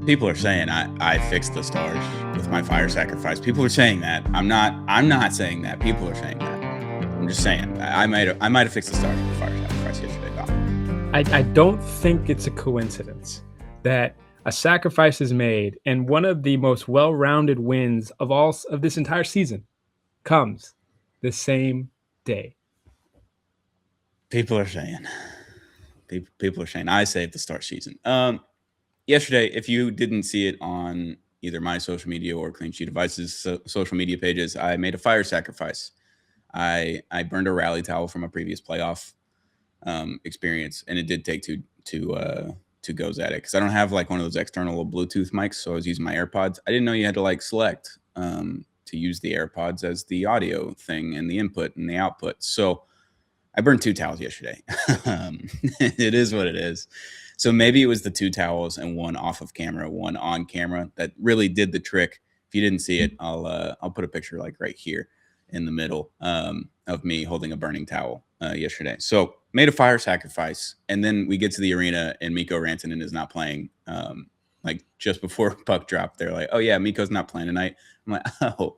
People are saying I fixed the stars with my fire sacrifice. People are saying that. I'm not saying that. People are saying that. I'm just saying I might have fixed the stars with the fire sacrifice yesterday, Dom. I don't think it's a coincidence that a sacrifice is made and one of the most well-rounded wins of all of this entire season comes the same day. People are saying I saved the star season. Yesterday, if you didn't see it on either my social media or Clean Sheet Devices social media pages, I made a fire sacrifice. I burned a rally towel from a previous playoff experience, and it did take two goes at it because I don't have like one of those external Bluetooth mics, so I was using my AirPods. I didn't know you had to like select to use the AirPods as the audio thing and the input and the output. So I burned 2 towels yesterday. It is what it is. So maybe it was the 2 towels and one off of camera, one on camera that really did the trick. If you didn't see it, I'll put a picture like right here in the middle of me holding a burning towel yesterday. So made a fire sacrifice, and then we get to the arena and Mikko Rantanen is not playing. Like just before puck drop, they're like, "Oh yeah, Mikko's not playing tonight." I'm like, "Oh,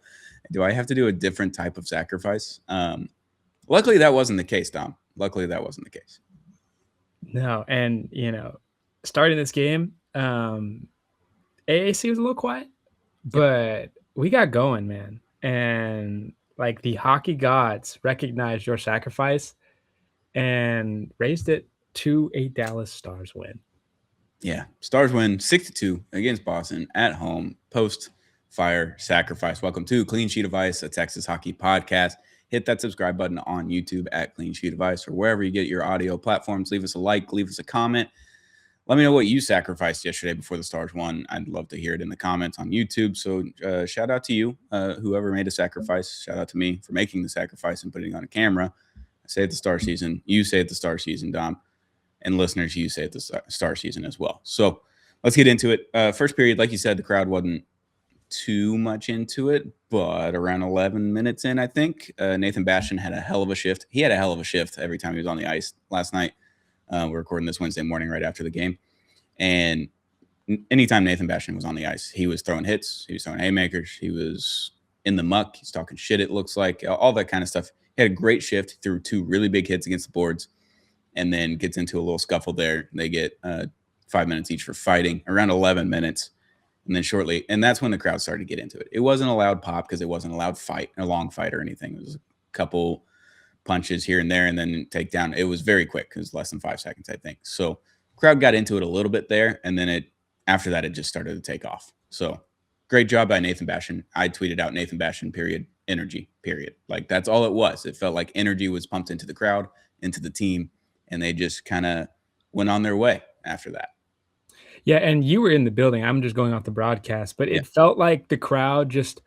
do I have to do a different type of sacrifice?" Luckily, that wasn't the case, Dom. Luckily, that wasn't the case. No, and starting this game, AAC was a little quiet, but we got going, man. And like the hockey gods recognized your sacrifice and raised it to a Dallas Stars win. Yeah, Stars win 6-2 against Boston at home, post-fire sacrifice. Welcome to Clean Sheet of Ice, a Texas hockey podcast. Hit that subscribe button on YouTube at Clean Sheet of Ice or wherever you get your audio platforms. Leave us a like, leave us a comment. Let me know what you sacrificed yesterday before the Stars won. I'd love to hear it in the comments on YouTube. So shout out to you, whoever made a sacrifice. Shout out to me for making the sacrifice and putting it on a camera. I saved the Star season. You saved the Star season, Dom. And listeners, you saved the Star season as well. So let's get into it. First period, like you said, the crowd wasn't too much into it, but around 11 minutes in, I think, Nathan Bastian had a hell of a shift. He had a hell of a shift every time he was on the ice last night. We're recording this Wednesday morning right after the game. And anytime Nathan Bastian was on the ice, he was throwing hits. He was throwing haymakers. He was in the muck. He's talking shit, it looks like. All that kind of stuff. He had a great shift, threw 2 really big hits against the boards, and then gets into a little scuffle there. They get 5 minutes each for fighting, around 11 minutes. And then shortly, and that's when the crowd started to get into it. It wasn't a loud pop because it wasn't a loud fight, a long fight or anything. It was a couple punches here and there and then takedown. It was very quick. It was less than 5 seconds, I think. So crowd got into it a little bit there. And then after that, it just started to take off. So great job by Nathan Bastian. I tweeted out Nathan Bastian, period, energy, period. Like that's all it was. It felt like energy was pumped into the crowd, into the team, and they just kind of went on their way after that. Yeah, and you were in the building. I'm just going off the broadcast, but it felt like the crowd just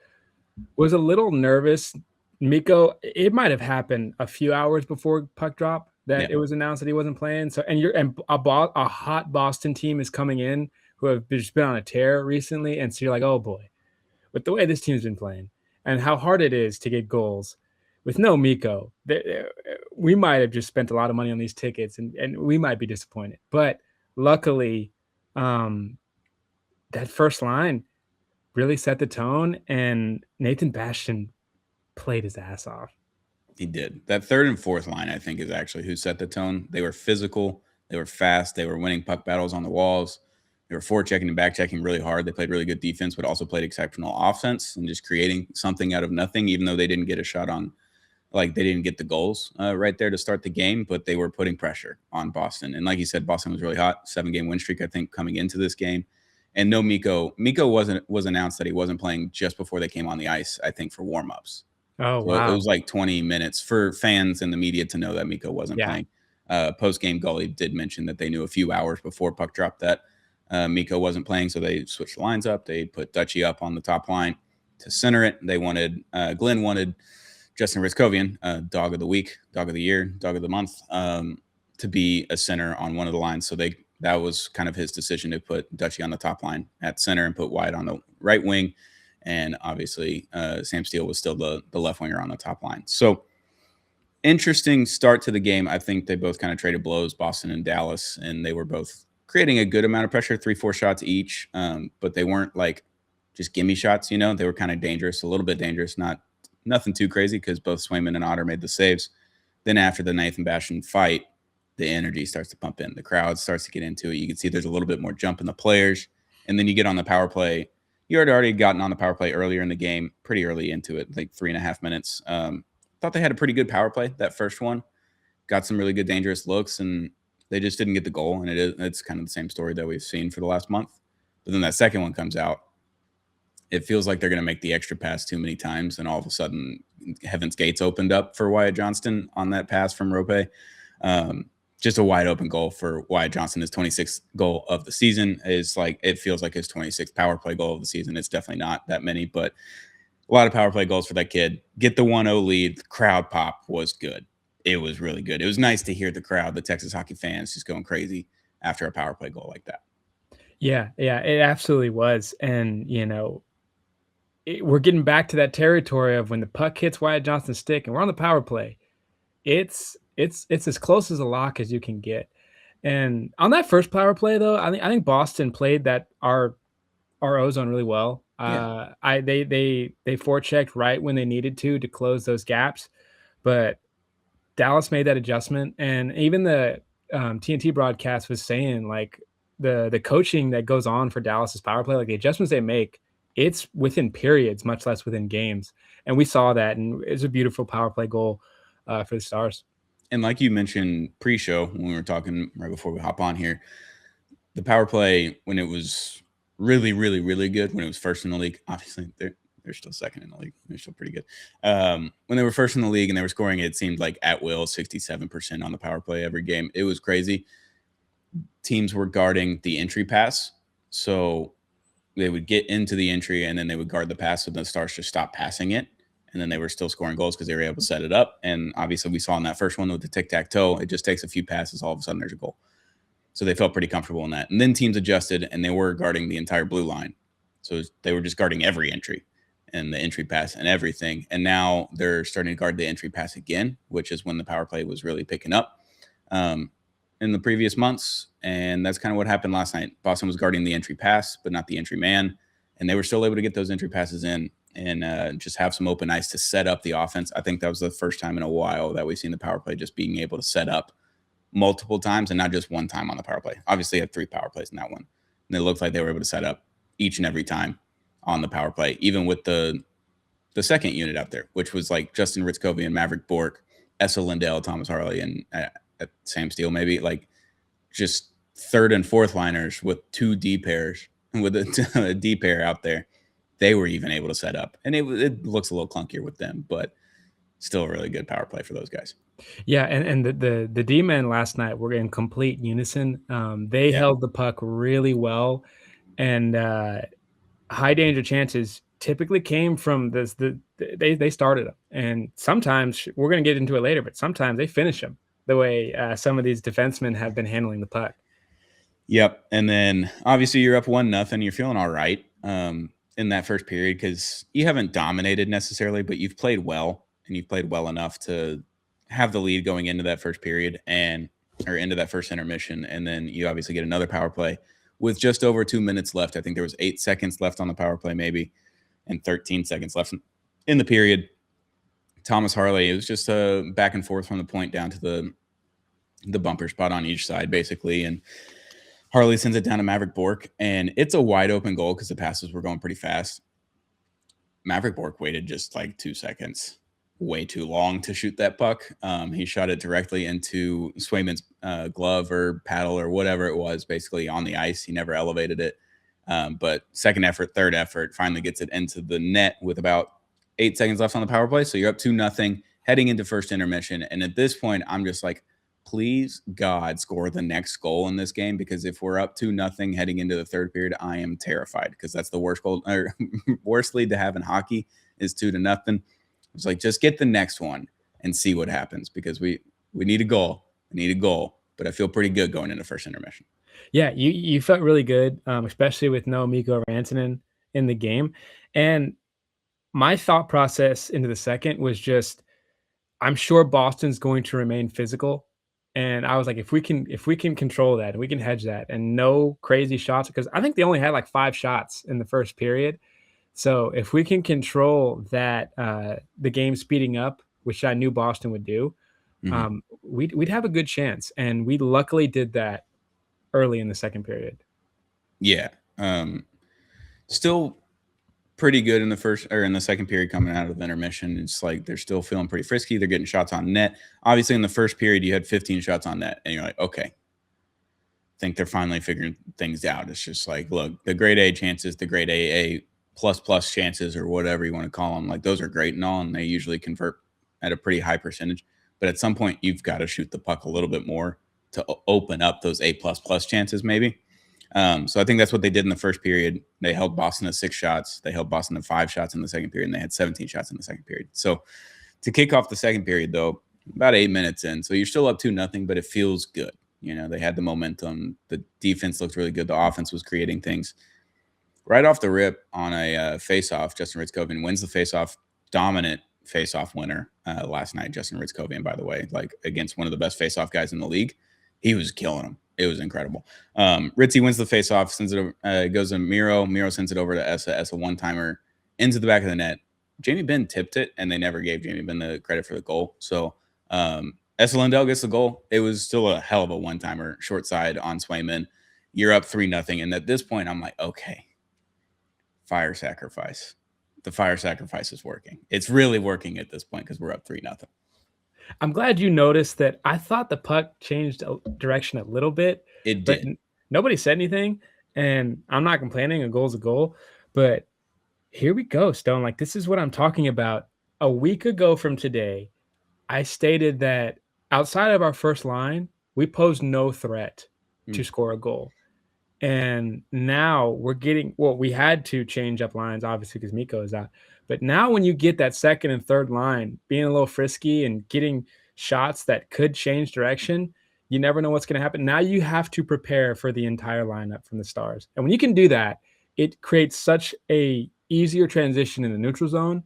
was a little nervous. Mikko, it might have happened a few hours before puck drop that it was announced that he wasn't playing. So, and a hot Boston team is coming in who have just been on a tear recently, and so you're like, oh boy, with the way this team's been playing and how hard it is to get goals with no Mikko, we might have just spent a lot of money on these tickets, and we might be disappointed. But luckily, that first line really set the tone, and Nathan Bastian played his ass off. He did. That third and fourth line, I think, is actually who set the tone. They were physical. They were fast. They were winning puck battles on the walls. They were forechecking and backchecking really hard. They played really good defense, but also played exceptional offense and just creating something out of nothing, even though they didn't get a shot on, like they didn't get the goals right there to start the game, but they were putting pressure on Boston. And like you said, Boston was really hot. 7-game win streak, I think, coming into this game. And no Mikko. Mikko was announced that he wasn't playing just before they came on the ice, I think, for warmups. Oh, so wow. It was like 20 minutes for fans and the media to know that Mikko wasn't playing. Post-game, Gully did mention that they knew a few hours before puck drop that Mikko wasn't playing, so they switched the lines up. They put Dutchy up on the top line to center it. They wanted Glen wanted Justin Hryckowian, dog of the week, dog of the year, dog of the month, to be a center on one of the lines. So that was kind of his decision to put Dutchy on the top line at center and put Wyatt on the right wing. And obviously, Sam Steele was still the left winger on the top line. So interesting start to the game. I think they both kind of traded blows, Boston and Dallas, and they were both creating a good amount of pressure, 3-4 shots each, but they weren't like just gimme shots. They were kind of dangerous, a little bit dangerous, nothing too crazy because both Swayman and Otter made the saves. Then after the Nathan Bastian fight, the energy starts to pump in. The crowd starts to get into it. You can see there's a little bit more jump in the players. And then you get on the power play. You had already gotten on the power play earlier in the game, pretty early into it, like 3.5 minutes. Thought they had a pretty good power play, that first one. Got some really good dangerous looks, and they just didn't get the goal. And it's kind of the same story that we've seen for the last month. But then that second one comes out. It feels like they're going to make the extra pass too many times, and all of a sudden, Heaven's Gates opened up for Wyatt Johnston on that pass from Rope. Just a wide open goal for Wyatt Johnston. His 26th goal of the season is like, it feels like his 26th power play goal of the season. It's definitely not that many, but a lot of power play goals for that kid. Get the 1-0 lead. The crowd pop was good. It was really good. It was nice to hear the crowd, the Texas hockey fans, just going crazy after a power play goal like that. Yeah, it absolutely was. And, we're getting back to that territory of when the puck hits Wyatt Johnston's stick and we're on the power play. It's as close as a lock as you can get. And on that first power play, though, I think Boston played that our ozone really well. Yeah. They forechecked right when they needed to close those gaps, but Dallas made that adjustment, and even the TNT broadcast was saying like the coaching that goes on for Dallas's power play, like the adjustments they make, it's within periods, much less within games, and we saw that, and it's a beautiful power play goal for the Stars. And like you mentioned pre-show when we were talking right before we hop on here, the power play when it was really, really, really good, when it was first in the league, obviously they're still second in the league. They're still pretty good. When they were first in the league and they were scoring, it seemed like at will, 67% on the power play every game. It was crazy. Teams were guarding the entry pass. So they would get into the entry and then they would guard the pass. So the Stars just stopped passing it. And then they were still scoring goals because they were able to set it up. And obviously we saw in that first one with the tic-tac-toe, it just takes a few passes. All of a sudden there's a goal. So they felt pretty comfortable in that. And then teams adjusted and they were guarding the entire blue line. So they were just guarding every entry and the entry pass and everything. And now they're starting to guard the entry pass again, which is when the power play was really picking up in the previous months. And that's kind of what happened last night. Boston was guarding the entry pass, but not the entry man. And they were still able to get those entry passes in and just have some open ice to set up the offense. I think that was the first time in a while that we've seen the power play just being able to set up multiple times and not just one time on the power play. Obviously, had 3 power plays in that one. And it looked like they were able to set up each and every time on the power play, even with the second unit out there, which was like Justin Hryckowian, Maverick Bork, Essa Lindell, Thomas Harley, and Sam Steele, maybe like just third and fourth liners with 2 D pairs and with a D pair out there. They were even able to set up, and it looks a little clunkier with them, but still a really good power play for those guys. Yeah, and the D-men last night were in complete unison. They held the puck really well, and high danger chances typically came from they started them, and sometimes we're going to get into it later, but sometimes they finish them the way some of these defensemen have been handling the puck. Yep, and then obviously you're up 1-0. You're feeling all right in that first period because you haven't dominated necessarily, but you've played well, and you've played well enough to have the lead going into that first period or into that first intermission. And then you obviously get another power play with just over 2 minutes left. I think there was 8 seconds left on the power play maybe, and 13 seconds left in the period. Thomas Harley, it was just a back and forth from the point down to the bumper spot on each side basically. And Harley sends it down to Maverick Bork, and it's a wide open goal because the passes were going pretty fast. Maverick Bork waited just like 2 seconds, way too long to shoot that puck. He shot it directly into Swayman's glove or paddle or whatever it was, basically on the ice. He never elevated it. But second effort, third effort, finally gets it into the net with about 8 seconds left on the power play. So you're up 2-0 heading into first intermission. And at this point, I'm just like, please, God, score the next goal in this game, because if we're up 2-0 heading into the third period, I am terrified because that's the worst goal or worst lead to have in hockey is 2-0. It's like, just get the next one and see what happens because we need a goal. I need a goal, but I feel pretty good going into first intermission. Yeah, you felt really good, especially with no Mikko Rantanen in the game. And my thought process into the second was just, I'm sure Boston's going to remain physical. And I was like, if we can control that, and we can hedge that, and no crazy shots, because I think they only had like 5 shots in the first period. So if we can control that, the game speeding up, which I knew Boston would do, Mhm. we'd have a good chance. And we luckily did that early in the second period. Yeah. Still pretty good in the first or in the second period coming out of intermission. It's like they're still feeling pretty frisky. They're getting shots on net. Obviously, in the first period, you had 15 shots on net, and you're like, okay, think they're finally figuring things out. It's just like, look, the grade A chances, the grade A plus chances, or whatever you want to call them, like those are great and all, and they usually convert at a pretty high percentage. But at some point, you've got to shoot the puck a little bit more to open up those A plus chances, maybe. So I think that's what they did in the first period. They held Boston to 6 shots. They held Boston to 5 shots in the second period, and they had 17 shots in the second period. So to kick off the second period, though, about 8 minutes in, so you're still up 2-0, but it feels good. You know, they had the momentum. The defense looked really good. The offense was creating things. Right off the rip on a face-off, Justin Hryckowian wins the face-off, dominant face-off winner last night. Justin Hryckowian, by the way, like against one of the best face-off guys in the league. He was killing him. It was incredible. Ritzy wins the face-off, sends it over, goes to Miro. Miro sends it over to Essa. Essa one-timer into the back of the net. Jamie Benn tipped it, and they never gave Jamie Benn the credit for the goal. So Essa Lindell gets the goal. It was still a hell of a one-timer, short side on Swayman. You're up 3-0. And at this point, I'm like, okay, fire sacrifice. The fire sacrifice is working. It's really working at this point because we're up 3-0. I'm glad you noticed that. I thought the puck changed direction a little bit, It but did. nobody said anything. And I'm not complaining. A goal's a goal. But here we go, Stone. Like, this is what I'm talking about. A week ago from today, I stated that outside of our first line, we posed no threat to score a goal. And now we're getting, well, we had to change up lines, obviously, because Miko is out. But now when you get that second and third line being a little frisky and getting shots that could change direction, you never know what's going to happen. Now you have to prepare for the entire lineup from the Stars. And when you can do that, it creates such a easier transition in the neutral zone.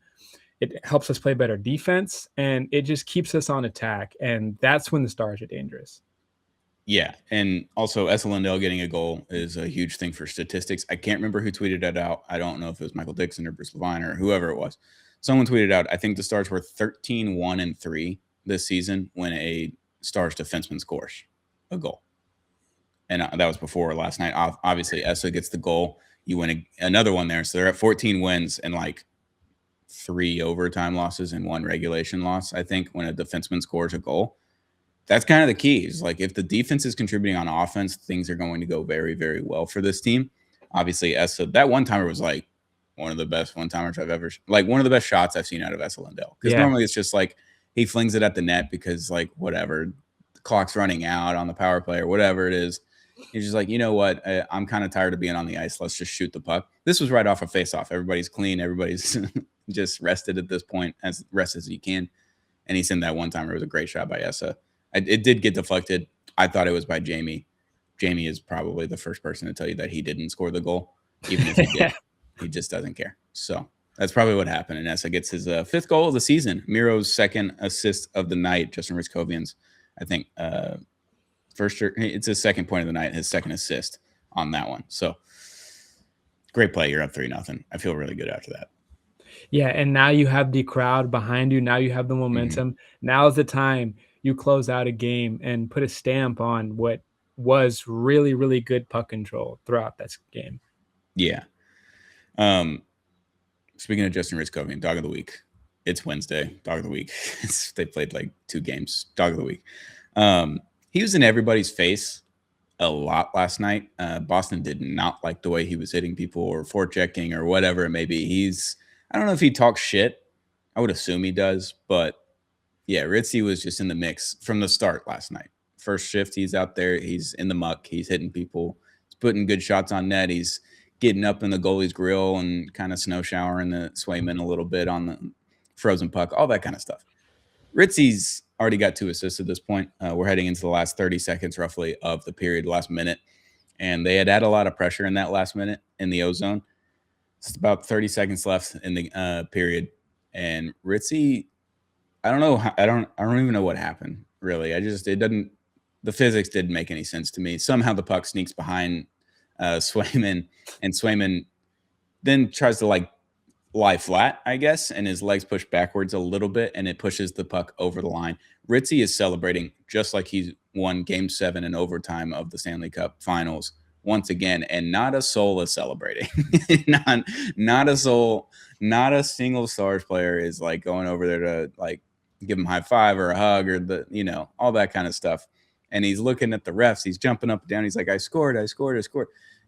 It helps us play better defense, and it just keeps us on attack. And that's when the Stars are dangerous. Yeah, and also Essa Lindell getting a goal is a huge thing for statistics. I can't remember who tweeted it out. I don't know if it was Michael Dixon or Bruce Levine or whoever it was. Someone tweeted out, I think the Stars were 13-1-3 this season when a Stars defenseman scores a goal. And that was before last night. Obviously, Essa gets the goal. You win another one there. So they're at 14 wins and like 3 overtime losses and 1 regulation loss, I think, when a defenseman scores a goal. That's kind of the key. Is like if the defense is contributing on offense, things are going to go very, very well for this team. Obviously, Essa, that one-timer was like one of the best one-timers I've ever, like one of the best shots I've seen out of Essa Lindell. Because normally it's just like he flings it at the net because like whatever, the clock's running out on the power play or whatever it is. He's just like, you know what? I'm kind of tired of being on the ice. Let's just shoot the puck. This was right off a face-off. Everybody's clean. Everybody's just rested at this point, as rest as you can. And he sent that one-timer. It was a great shot by Essa. It did get deflected. I thought it was by Jamie. Jamie is probably the first person to tell you that he didn't score the goal, even if he did. He just doesn't care. So that's probably what happened. And Essa gets his 5th goal of the season. Miro's 2nd assist of the night. Justin Hryckowian's, I think, it's his 2nd point of the night, his 2nd assist on that one. So great play. You're up 3-0. I feel really good after that. Yeah, and now you have the crowd behind you. Now you have the momentum. Now is the time you close out a game and put a stamp on what was really, really good puck control throughout this game. Yeah. Speaking of Justin Hryckowian, dog of the week. It's Wednesday, dog of the week. They played like 2 games, dog of the week. He was in everybody's face a lot last night. Boston did not like the way he was hitting people or forechecking or whatever it may be. I don't know if he talks shit. I would assume he does, but yeah, Ritzy was just in the mix from the start last night. First shift, he's out there. He's in the muck. He's hitting people. He's putting good shots on net. He's getting up in the goalie's grill and kind of snow showering the Swayman a little bit on the frozen puck, all that kind of stuff. Ritzy's already got 2 assists at this point. We're heading into the last 30 seconds roughly of the period, last minute. And they had a lot of pressure in that last minute in the O-zone. It's about 30 seconds left in the period. And Ritzy, I don't know. I don't even know what happened, really. It doesn't the physics didn't make any sense to me. Somehow the puck sneaks behind Swayman, and Swayman then tries to like lie flat, I guess, and his legs push backwards a little bit, and it pushes the puck over the line. Ritzy is celebrating just like he won Game 7 in overtime of the Stanley Cup Finals once again, and not a soul is celebrating. not a soul, not a single Stars player is like going over there to like give him a high five or a hug or all that kind of stuff. And he's looking at the refs. He's jumping up and down. He's like, I scored.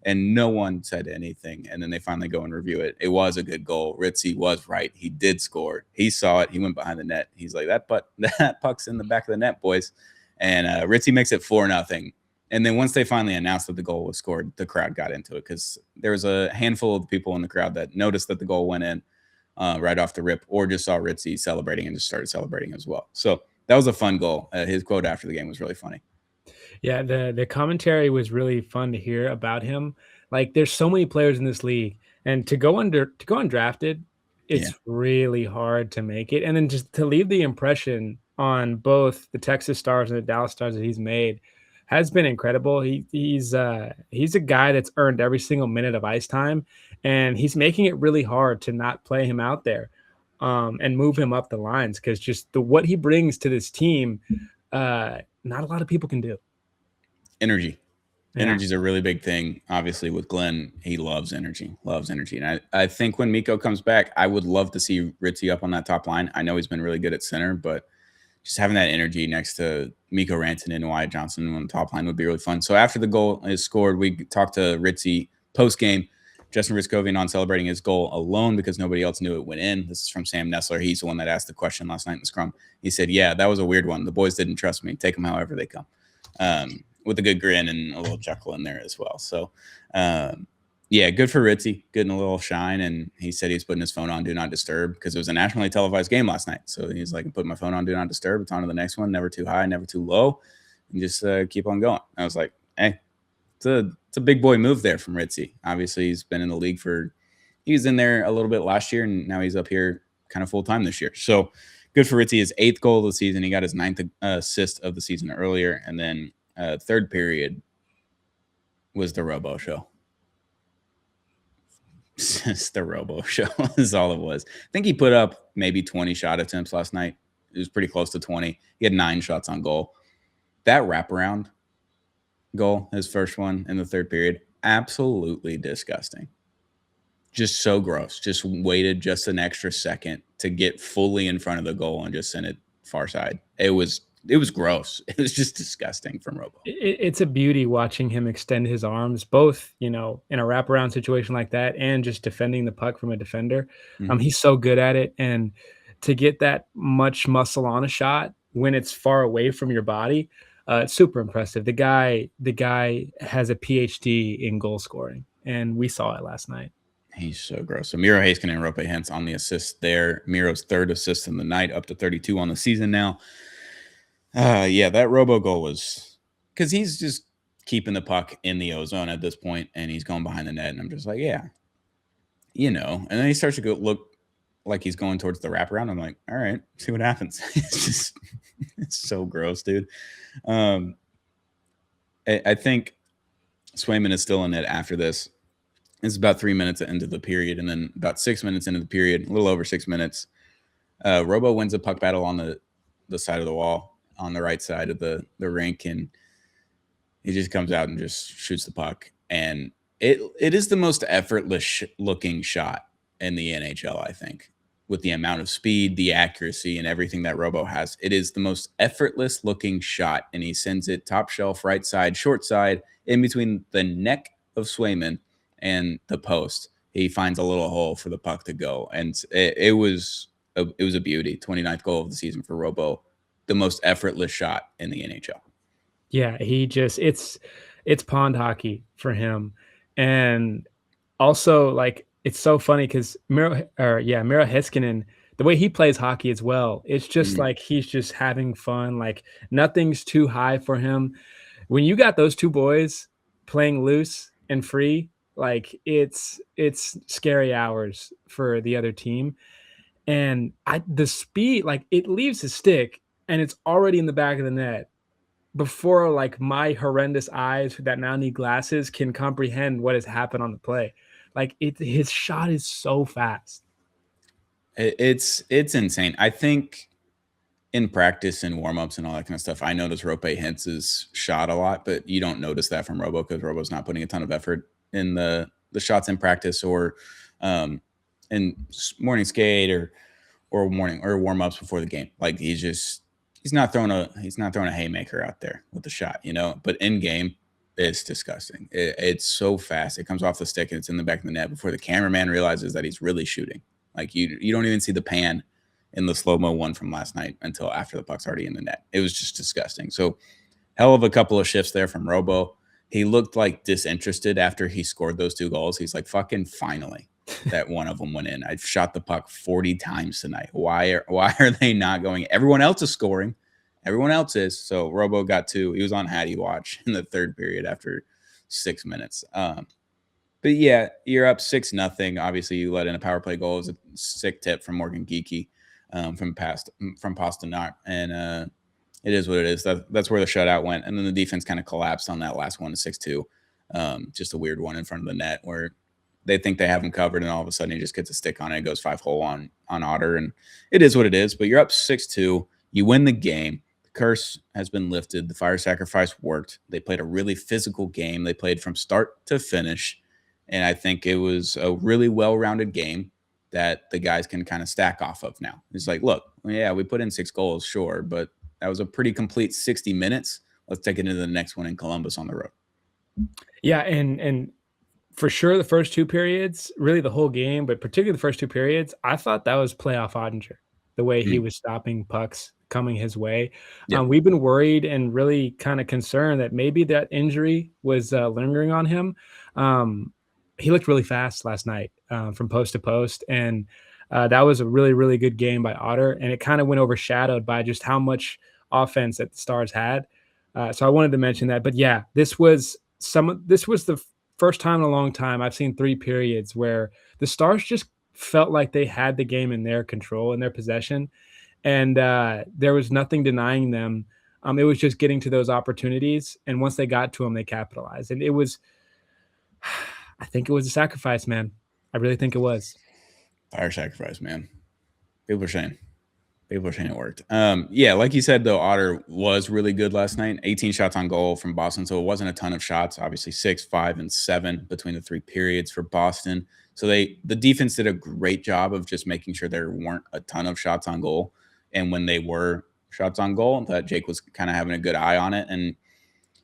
And no one said anything. And then they finally go and review it. It was a good goal. Ritzy was right. He did score. He saw it. He went behind the net. He's like, that puck's in the back of the net, boys. And Ritzy makes it 4-0. And then once they finally announced that the goal was scored, the crowd got into it because there was a handful of people in the crowd that noticed that the goal went in right off the rip, or just saw Ritzy celebrating and just started celebrating as well. So that was a fun goal. His quote after the game was really funny. Yeah, the commentary was really fun to hear about him. Like, there's so many players in this league, and to go undrafted, it's really hard to make it. And then just to leave the impression on both the Texas Stars and the Dallas Stars that he's made has been incredible. He's a guy that's earned every single minute of ice time, and he's making it really hard to not play him out there and move him up the lines, because just what he brings to this team, not a lot of people can do. Energy. Energy is a really big thing. Obviously, with Glen, he loves energy. And I think when Mikko comes back, I would love to see Ritzy up on that top line. I know he's been really good at center, but just having that energy next to Mikko Rantanen and Wyatt Johnson on the top line would be really fun. So after the goal is scored, we talked to Ritzy post-game. Justin Hryckowian on celebrating his goal alone because nobody else knew it went in. This is from Sam Nessler. He's the one that asked the question last night in the scrum. He said, yeah, that was a weird one. The boys didn't trust me. Take them however they come. With a good grin and a little chuckle in there as well. So, good for Ritzy, getting a little shine. And he said he's putting his phone on Do Not Disturb because it was a nationally televised game last night. So he's like, I'm putting my phone on Do Not Disturb. It's on to the next one. Never too high, never too low. And just keep on going. I was like, hey, it's a big boy move there from Ritzy. Obviously, he's been in the league he was in there a little bit last year, and now he's up here kind of full-time this year. So good for Ritzy. His 8th goal of the season. He got his 9th assist of the season earlier. And then third period was the Robo show. Just the Robo show is all it was. I think he put up maybe 20 shot attempts last night. It was pretty close to 20. He had 9 shots on goal. That wraparound goal, his first one in the third period, absolutely disgusting. Just so gross. Just waited just an extra second to get fully in front of the goal and just send it far side. It was gross. It was just disgusting from Robo. It's a beauty watching him extend his arms, both, in a wraparound situation like that and just defending the puck from a defender. Mm-hmm. He's so good at it. And to get that much muscle on a shot when it's far away from your body, it's super impressive. The guy has a PhD in goal scoring, and we saw it last night. He's so gross. So Miro Heiskanen and Roope Hintz on the assist there. Miro's 3rd assist in the night, up to 32 on the season now. That Robo goal was because he's just keeping the puck in the ozone at this point, and he's going behind the net. And I'm just like, yeah, And then he starts to look like he's going towards the wraparound. I'm like, all right, see what happens. It's so gross, dude. I think Swayman is still in it after this. It's about 3 minutes into the period, and then about 6 minutes into the period, a little over 6 minutes, Robo wins a puck battle on the side of the wall, on the right side of the rink, and he just comes out and just shoots the puck. And it is the most effortless looking shot in the NHL, I think, with the amount of speed, the accuracy, and everything that Robo has. It is the most effortless looking shot, and he sends it top shelf, right side, short side, in between the neck of Swayman and the post. He finds a little hole for the puck to go, and it was a beauty. 29th goal of the season for Robo, the most effortless shot in the NHL. Yeah, it's pond hockey for him. And also, like, it's so funny because Miro Heiskanen, the way he plays hockey as well, it's just like he's just having fun. Like, nothing's too high for him. When you got those two boys playing loose and free, like, it's scary hours for the other team. And the speed, like, it leaves his stick and it's already in the back of the net. before like my horrendous eyes that now need glasses can comprehend what has happened on the play. Like his shot is so fast. It's insane. I think in practice and warmups and all that kind of stuff, I notice Rope hits his shot a lot, but you don't notice that from Robo because Robo's not putting a ton of effort in the shots in practice or in morning skate or morning or warm-ups before the game. Like he's not throwing a haymaker out there with the shot, but in game it's disgusting. It's so fast. It comes off the stick and it's in the back of the net before the cameraman realizes that he's really shooting. Like you don't even see the pan in the slow-mo one from last night until after the puck's already in the net. It was just disgusting. So hell of a couple of shifts there from Robo. He looked like disinterested after he scored those 2 goals. He's like, fucking finally that one of them went in. I've shot the puck 40 times tonight. Why are they not going? Everyone else is scoring. Everyone else is. So Robo got 2. He was on Hattie watch in the 3rd period after 6 minutes. But yeah, you're up 6-0. Obviously, you let in a power play goal. It was a sick tip from Morgan Geeky from Pasternak. And it is what it is. That's where the shutout went. And then the defense kind of collapsed on that last one, 6-2. Just a weird one in front of the net where they think they have him covered, and all of a sudden he just gets a stick on it. It goes 5-hole on Otter, and it is what it is. But you're up 6-2. You win the game. The curse has been lifted. The fire sacrifice worked. They played a really physical game. They played from start to finish, and I think it was a really well-rounded game that the guys can kind of stack off of now. It's like, look, yeah, we put in 6 goals, sure, but that was a pretty complete 60 minutes. Let's take it into the next one in Columbus on the road. Yeah, and for sure the first 2 periods, really the whole game, but particularly the first 2 periods, I thought that was playoff Ottinger, the way he was stopping pucks coming his way. Yeah. We've been worried and really kind of concerned that maybe that injury was lingering on him. He looked really fast last night from post to post, and that was a really, really good game by Otter, and it kind of went overshadowed by just how much offense that the Stars had. So I wanted to mention that. But yeah, this was the first time in a long time I've seen 3 periods where the Stars just felt like they had the game in their control, in their possession, and there was nothing denying them. It was just getting to those opportunities, and once they got to them, they capitalized. And it was, I think it was a sacrifice, man. I really think it was. Fire sacrifice, man. People are saying it worked. Yeah, like you said, though, Otter was really good last night. 18 shots on goal from Boston, so it wasn't a ton of shots. Obviously, 6, 5, and 7 between the 3 periods for Boston. So the defense did a great job of just making sure there weren't a ton of shots on goal. And when they were shots on goal, that Jake was kind of having a good eye on it. And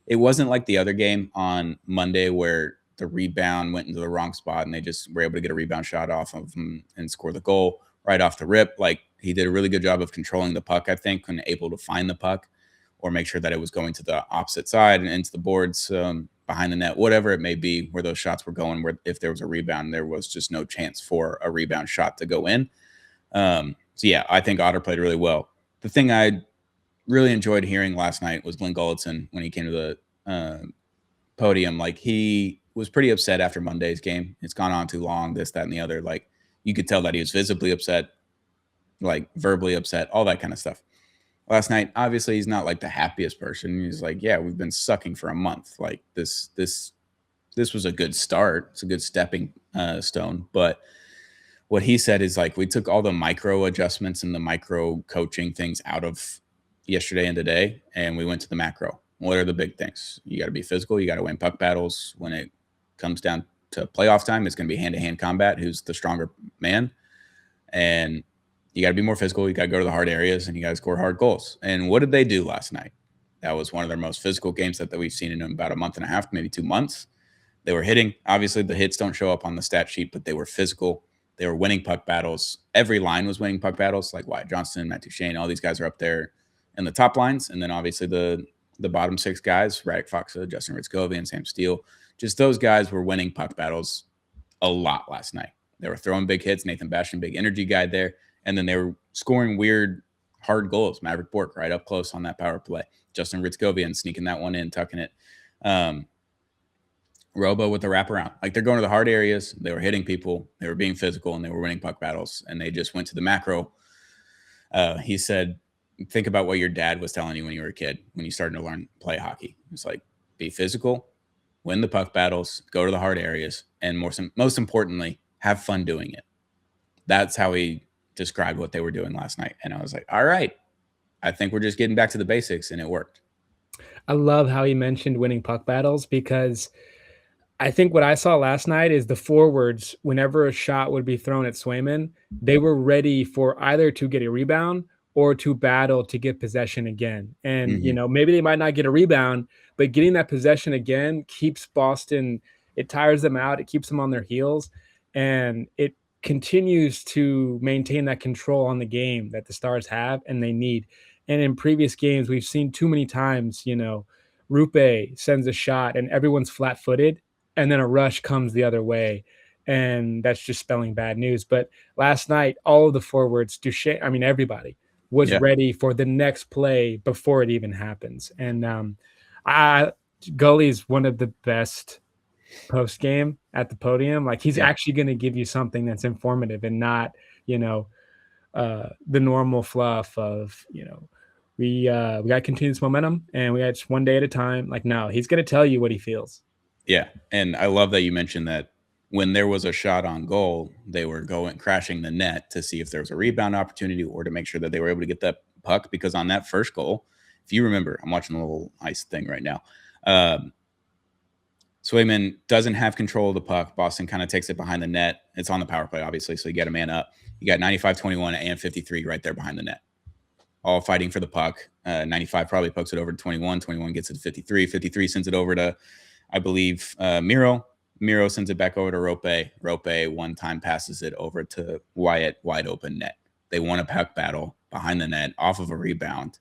it wasn't like the other game on Monday where the rebound went into the wrong spot and they just were able to get a rebound shot off of him and score the goal right off the rip. Like, he did a really good job of controlling the puck, I think, and able to find the puck or make sure that it was going to the opposite side and into the boards behind the net, whatever it may be, where those shots were going, where if there was a rebound, there was just no chance for a rebound shot to go in. So, yeah, I think Otter played really well. The thing I really enjoyed hearing last night was Glen Gulutzan when he came to the podium. Like, he was pretty upset after Monday's game. It's gone on too long, this, that, and the other. Like, you could tell that he was visibly upset, like verbally upset, all that kind of stuff. Last night, obviously, he's not like the happiest person. He's like, yeah, we've been sucking for a month. Like, this was a good start. It's a good stepping stone. But what he said is, like, we took all the micro adjustments and the micro coaching things out of yesterday and today, and we went to the macro. What are the big things? You got to be physical. You got to win puck battles. When it comes down to playoff time, it's going to be hand-to-hand combat. Who's the stronger man? And you got to be more physical. You got to go to the hard areas, and you got to score hard goals. And what did they do last night? That was one of their most physical games that we've seen in about a month and a half, maybe 2 months. They were hitting. Obviously, the hits don't show up on the stat sheet, but they were physical. They were winning puck battles. Every line was winning puck battles, like Wyatt Johnston, Matt Duchene. All these guys are up there in the top lines. And then obviously the bottom 6 guys, Hryckowian, Foxa, Justin Hryckowian, Sam Steele, just those guys were winning puck battles a lot last night. They were throwing big hits. Nathan Bastian, big energy guy there. And then they were scoring weird, hard goals. Maverick Bork right up close on that power play. Justin Hryckowian sneaking that one in, tucking it. Robo with the wraparound. Like, they're going to the hard areas. They were hitting people. They were being physical, and they were winning puck battles. And they just went to the macro. He said think about what your dad was telling you when you were a kid, when you started to play hockey. It's like, be physical, win the puck battles, go to the hard areas, and most importantly, have fun doing it. That's how he described what they were doing last night. And I was like, all right, I think we're just getting back to the basics, and it worked. I love how he mentioned winning puck battles because I think what I saw last night is the forwards, whenever a shot would be thrown at Swayman, they were ready for either to get a rebound or to battle to get possession again. And, Mm-hmm. maybe they might not get a rebound, but getting that possession again keeps Boston, it tires them out, it keeps them on their heels, and it continues to maintain that control on the game that the Stars have and they need. And in previous games, we've seen too many times, Rupe sends a shot and everyone's flat footed and then a rush comes the other way. And that's just spelling bad news. But last night, all of the forwards, everybody was ready for the next play before it even happens. And Gully's one of the best post game at the podium. Like he's actually going to give you something that's informative and not, the normal fluff of, we got to continue this momentum and we got just one day at a time. Like, no, he's going to tell you what he feels. Yeah. And I love that you mentioned that when there was a shot on goal, they were crashing the net to see if there was a rebound opportunity or to make sure that they were able to get that puck. Because on that first goal, if you remember, I'm watching the little ice thing right now. Swayman doesn't have control of the puck. Boston kind of takes it behind the net. It's on the power play, obviously, so you get a man up. You got 95-21 and 53 right there behind the net, all fighting for the puck. 95 probably pokes it over to 21. 21 gets it to 53. 53 sends it over to, I believe, Miro. Miro sends it back over to Rope. Rope one time passes it over to Wyatt, wide open net. They won a puck battle behind the net off of a rebound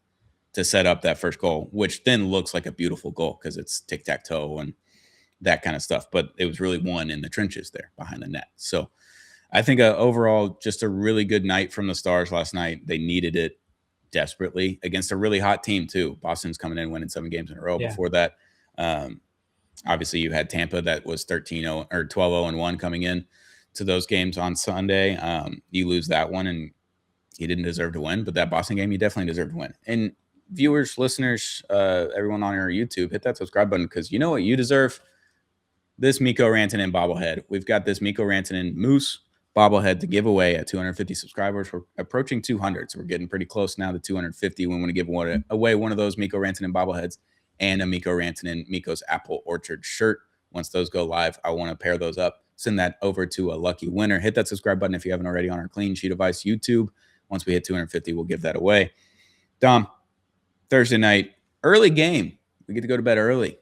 to set up that first goal, which then looks like a beautiful goal because it's tic-tac-toe and that kind of stuff. But it was really won in the trenches there behind the net. So I think overall, just a really good night from the Stars last night. They needed it desperately against a really hot team too. Boston's coming in winning 7 games in a row. Yeah. Before that, obviously you had Tampa that was 13-0 or 12-0-1 coming in to those games on Sunday. You lose that one and you didn't deserve to win, but that Boston game, you definitely deserve to win. And viewers, listeners, everyone on our YouTube, hit that subscribe button because you know what you deserve? This Mikko Rantanen bobblehead. We've got this Mikko Rantanen Moose bobblehead to give away at 250 subscribers. We're approaching 200, so we're getting pretty close now to 250. We want to give away one of those Mikko Rantanen bobbleheads and a Mikko Rantanen Mikko's Apple Orchard shirt. Once those go live, I want to pair those up, send that over to a lucky winner. Hit that subscribe button if you haven't already on our Clean Sheet of Ice YouTube. Once we hit 250, we'll give that away. Dom, Thursday night, early game. We get to go to bed early.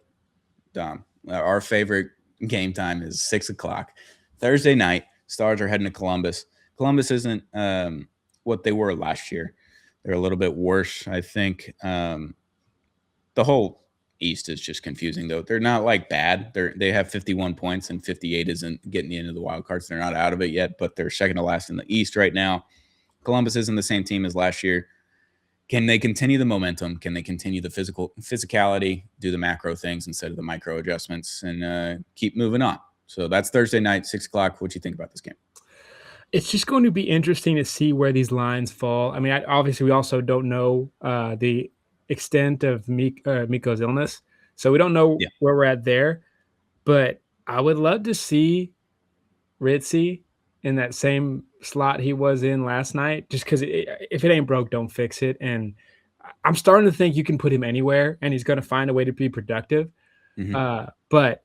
Dom, our favorite game time is 6 o'clock. Thursday night, Stars are heading to Columbus. Columbus isn't what they were last year. They're a little bit worse, I think. The whole East is just confusing, though. They're not like bad. They have 51 points, and 58 isn't getting into the wild cards. They're not out of it yet, but they're second to last in the East right now. Columbus isn't the same team as last year. Can they continue the momentum? Can they continue the physicality, do the macro things instead of the micro adjustments, and keep moving on? So that's Thursday night, 6 o'clock. What do you think about this game? It's just going to be interesting to see where these lines fall. I mean, obviously, we also don't know the extent of Mikko's illness, so we don't know where we're at there. But I would love to see Ritzy in that same slot he was in last night, just because if it ain't broke, don't fix it. And I'm starting to think you can put him anywhere, and he's going to find a way to be productive. Mm-hmm. But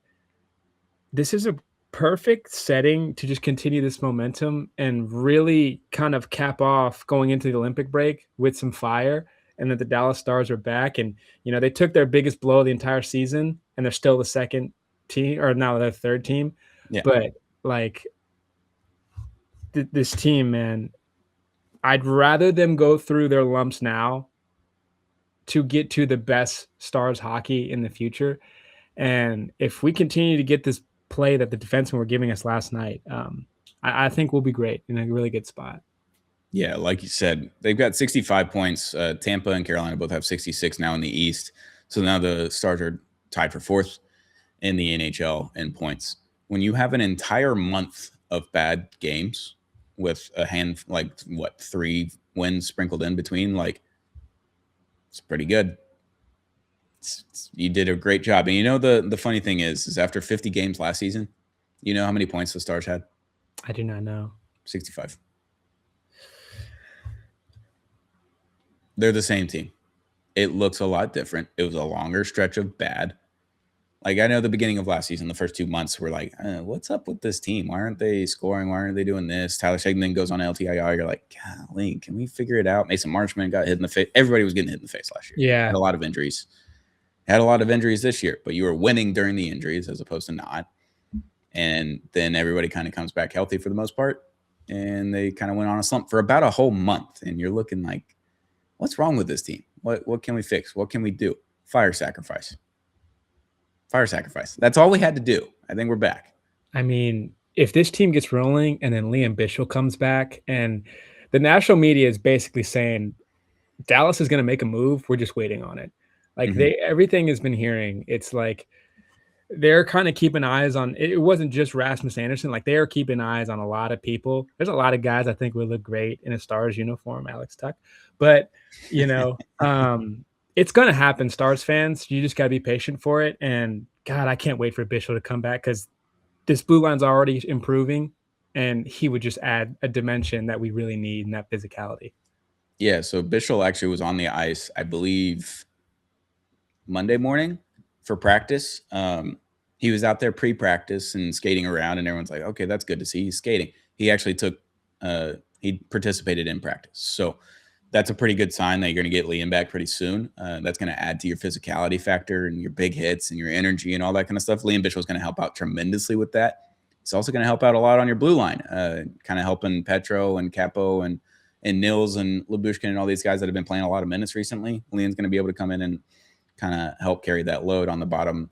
this is a perfect setting to just continue this momentum and really kind of cap off going into the Olympic break with some fire. And that the Dallas Stars are back, and they took their biggest blow the entire season, and they're still the second team, or now the third team. Yeah. But like this team, man, I'd rather them go through their lumps now to get to the best Stars hockey in the future. And if we continue to get this play that the defensemen were giving us last night, I think we'll be great in a really good spot. Yeah, like you said, they've got 65 points. Tampa and Carolina both have 66 now in the East. So now the Stars are tied for 4th in the NHL in points. When you have an entire month of bad games with a 3 wins sprinkled in between, like It's pretty good. You did a great job. And you know, the funny thing is after 50 games last season, you know how many points the Stars had? I do not know. 65. They're the same team. It looks a lot different. It was a longer stretch of bad. Like, I know the beginning of last season, the first 2 months were like, what's up with this team? Why aren't they scoring? Why aren't they doing this? Tyler Seguin then goes on LTIR. You're like, golly, can we figure it out? Mason Marchment got hit in the face. Everybody was getting hit in the face last year. Yeah. Had a lot of injuries. Had a lot of injuries this year, but you were winning during the injuries as opposed to not. And then everybody kind of comes back healthy for the most part. And they kind of went on a slump for about a whole month. And you're looking like, what's wrong with this team? What can we fix? What can we do? Fire sacrifice. Fire sacrifice. That's all we had to do. I think we're back. I mean, if this team gets rolling and then Liam Bichsel comes back, and the national media is basically saying Dallas is going to make a move, we're just waiting on it. Like everything has been hearing, it's like they're kind of keeping eyes on. It wasn't just Rasmus Anderson. Like, they are keeping eyes on a lot of people. There's a lot of guys I think would look great in a Stars uniform, Alex Tuck. But you know, it's going to happen, Stars fans. You just got to be patient for it. And God, I can't wait for Bichsel to come back, because this blue line's already improving, and he would just add a dimension that we really need in that physicality. Yeah, so Bichsel actually was on the ice, I believe, Monday morning for practice. He was out there pre-practice and skating around, and everyone's like, okay, that's good to see. He's skating. He actually he participated in practice. So that's a pretty good sign that you're going to get Liam back pretty soon. That's going to add to your physicality factor and your big hits and your energy and all that kind of stuff. Liam Bichsel is going to help out tremendously with that. It's also going to help out a lot on your blue line, kind of helping Petro and Capo and Nils and Labushkin and all these guys that have been playing a lot of minutes recently. Liam's going to be able to come in and kind of help carry that load on the bottom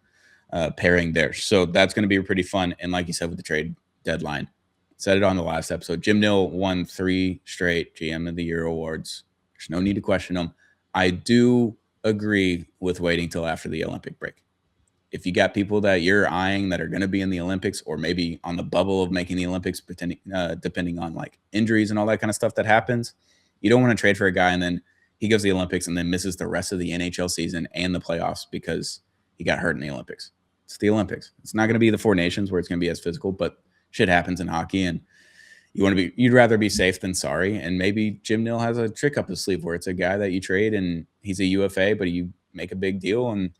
pairing there. So that's going to be pretty fun. And like you said, with the trade deadline, said it on the last episode, Jim Nill won 3 straight GM of the Year awards. There's no need to question them. I do agree with waiting till after the Olympic break. If you got people that you're eyeing that are going to be in the Olympics, or maybe on the bubble of making the Olympics, depending on like injuries and all that kind of stuff that happens, you don't want to trade for a guy and then he goes to the Olympics and then misses the rest of the NHL season and the playoffs because he got hurt in the Olympics. It's the Olympics. It's not going to be the 4 nations where it's going to be as physical, but shit happens in hockey, and you'd rather be safe than sorry. And maybe Jim Nill has a trick up his sleeve where it's a guy that you trade and he's a UFA, but you make a big deal and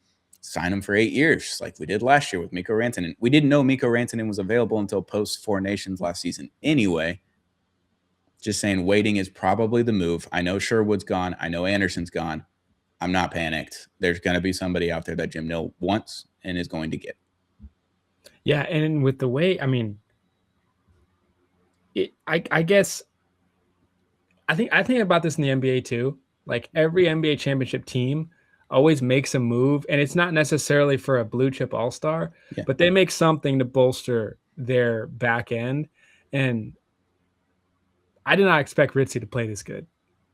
sign him for 8 years, like we did last year with Mikko Rantanen. We didn't know Mikko Rantanen was available until post 4 nations last season anyway. Just saying, waiting is probably the move. I know Sherwood's gone. I know Anderson's gone. I'm not panicked. There's going to be somebody out there that Jim Nill wants and is going to get. Yeah, and with the way, I mean, I guess I think about this in the NBA too. Like, every NBA championship team always makes a move, and it's not necessarily for a blue chip all-star, but they make something to bolster their back end. And I did not expect Ritzy to play this good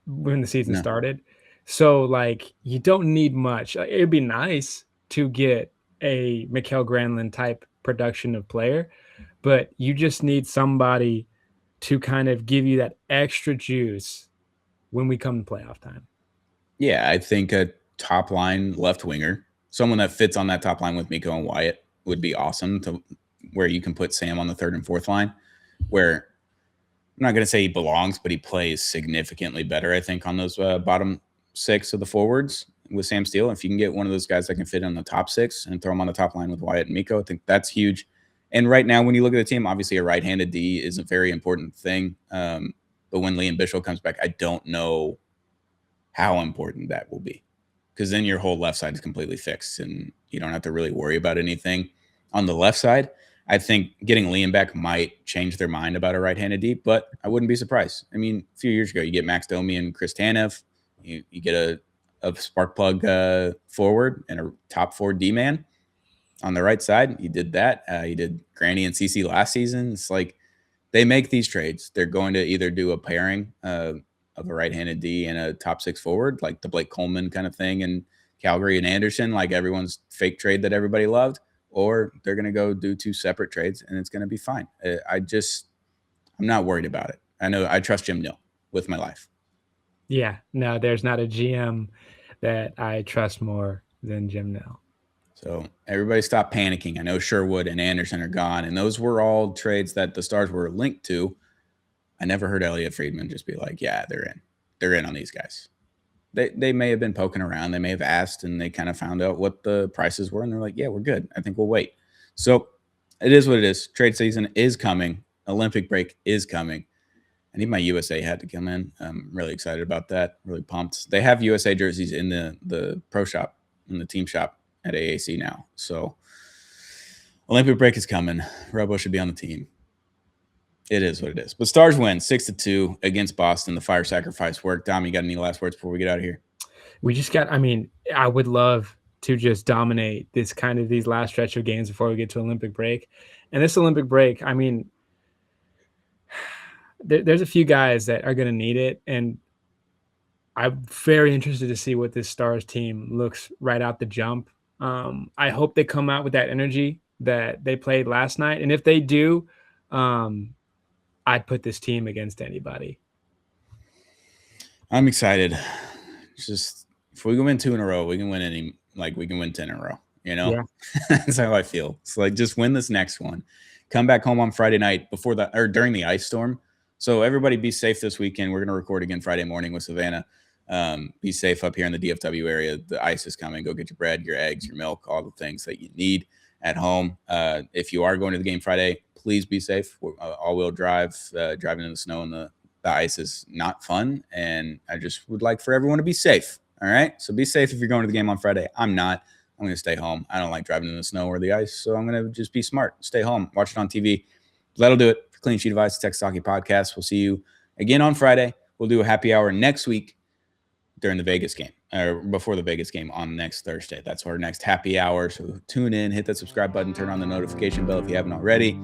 when the season started. So, like, you don't need much. It'd be nice to get a Mikael Granlund type production of player, but you just need somebody to kind of give you that extra juice when we come to playoff time. Yeah, I think a top line left winger, someone that fits on that top line with Mikko and Wyatt, would be awesome, to where you can put Sam on the 3rd and 4th line, where I'm not going to say he belongs, but he plays significantly better, I think, on those bottom 6 of the forwards with Sam Steele. If you can get one of those guys that can fit on the top 6 and throw him on the top line with Wyatt and Mikko, I think that's huge. And right now, when you look at the team, obviously a right-handed D is a very important thing. But when Liam Bichsel comes back, I don't know how important that will be, because then your whole left side is completely fixed and you don't have to really worry about anything on the left side. I think getting Liam back might change their mind about a right-handed D, but I wouldn't be surprised. I mean, a few years ago, you get Max Domi and Chris Tanev. You get a spark plug forward and a top 4 D-man on the right side. You did that. You did Granny and CC last season. It's like they make these trades. They're going to either do a pairing of a right-handed D and a top 6 forward, like the Blake Coleman kind of thing, and Calgary and Anderson, like everyone's fake trade that everybody loved, or they're going to go do 2 separate trades and it's going to be fine. I'm not worried about it. I know I trust Jim Nill with my life. Yeah, no, there's not a GM that I trust more than Jim Nell. So everybody stop panicking. I know Sherwood and Anderson are gone, and those were all trades that the Stars were linked to. I never heard Elliot Friedman just be like, yeah, they're in. They're in on these guys. They may have been poking around. They may have asked, and they kind of found out what the prices were, and they're like, yeah, we're good. I think we'll wait. So it is what it is. Trade season is coming. Olympic break is coming. I need my USA hat to come in. I'm really excited about that. Really pumped. They have USA jerseys in the pro shop, in the team shop at AAC now. So Olympic break is coming. Robo should be on the team. It is what it is. But Stars win 6-2 against Boston. The fire sacrifice worked. Dom, you got any last words before we get out of here? I would love to just dominate these last stretch of games before we get to Olympic break. And this Olympic break, there's a few guys that are going to need it. And I'm very interested to see what this Stars team looks right out the jump. I hope they come out with that energy that they played last night. And if they do, I'd put this team against anybody. I'm excited. It's just, if we can win 2 in a row, we can win we can win 10 in a row. Yeah. That's how I feel. It's like, just win this next one. Come back home on Friday night during the ice storm. So everybody be safe this weekend. We're going to record again Friday morning with Savannah. Be safe up here in the DFW area. The ice is coming. Go get your bread, your eggs, your milk, all the things that you need at home. If you are going to the game Friday, please be safe. All-wheel drive, driving in the snow and the ice is not fun. And I just would like for everyone to be safe. All right? So be safe if you're going to the game on Friday. I'm not. I'm going to stay home. I don't like driving in the snow or the ice, so I'm going to just be smart. Stay home. Watch it on TV. That'll do it for Clean Sheet of Ice, Texas Hockey Podcast. We'll see you again on Friday. We'll do a happy hour next week during the Vegas game, or before the Vegas game on next Thursday. That's our next happy hour. So tune in, hit that subscribe button, turn on the notification bell if you haven't already.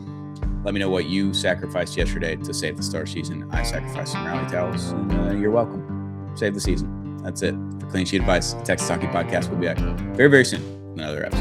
Let me know what you sacrificed yesterday to save the Star season. I sacrificed some rally towels, and you're welcome. Save the season. That's it for Clean Sheet of Ice, Texas Hockey Podcast. We'll be back very, very soon with another episode.